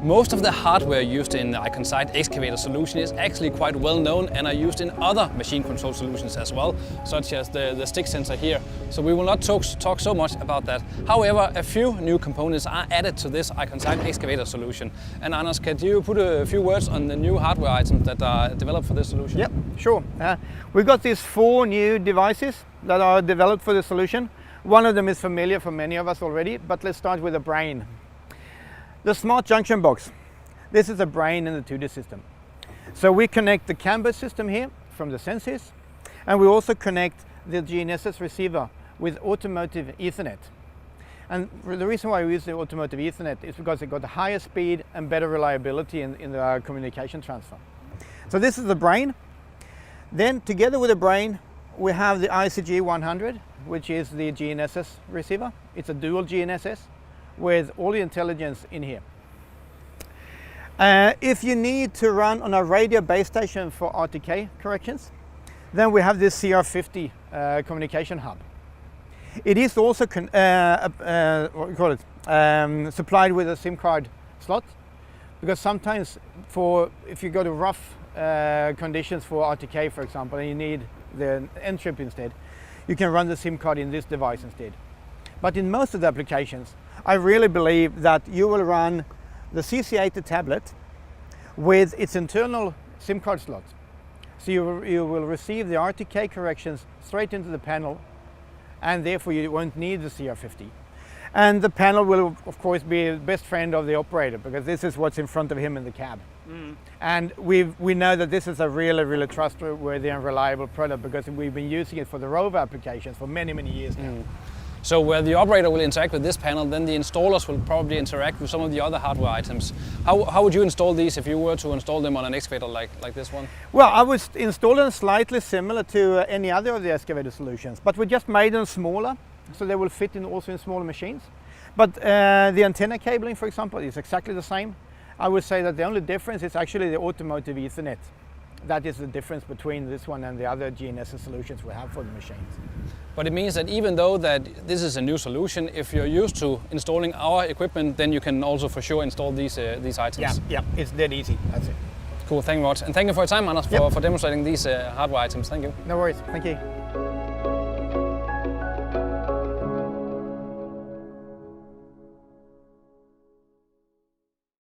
Most of the hardware used in the iCON site Excavator solution is actually quite well known and are used in other machine control solutions as well, such as the stick sensor here. So we will not talk so much about that. However, a few new components are added to this iCON site Excavator solution. And Anders, could you put a few words on the new hardware items that are developed for this solution? Yep, sure. We've got these 4 new devices that are developed for the solution. One of them is familiar for many of us already, but let's start with the brain. The smart junction box. This is a brain in the 2D system. So we connect the camber system here from the sensors, and we also connect the GNSS receiver with automotive Ethernet. And the reason why we use the automotive Ethernet is because it got a higher speed and better reliability in the communication transfer. So this is the brain. Then together with the brain, we have the ICG 100, which is the GNSS receiver. It's a dual GNSS with all the intelligence in here. If you need to run on a radio base station for RTK corrections, then we have this CR50 communication hub. It is also supplied with a SIM card slot, because sometimes if you go to rough conditions for RTK, for example, and you need the end chip instead, you can run the SIM card in this device instead. But in most of the applications, I really believe that you will run the CC80 tablet with its internal SIM card slot. So you will receive the RTK corrections straight into the panel, and therefore you won't need the CR50. And the panel will of course be the best friend of the operator, because this is what's in front of him in the cab. And we know that this is a really trustworthy and reliable product, because we've been using it for the rover applications for many years now. So where the operator will interact with this panel, then the installers will probably interact with some of the other hardware items. How would you install these if you were to install them on an excavator like this one? Well, I would install them slightly similar to any other of the excavator solutions, but we just made them smaller, so they will fit also in smaller machines. But the antenna cabling, for example, is exactly the same. I would say that the only difference is actually the automotive Ethernet. That is the difference between this one and the other GNSS solutions we have for the machines. But it means that even though that this is a new solution, if you're used to installing our equipment, then you can also for sure install these items. Yeah, it's dead easy. That's it. Cool, thank you very much. And thank you for your time, Anders, for demonstrating these hardware items. Thank you. No worries, thank you.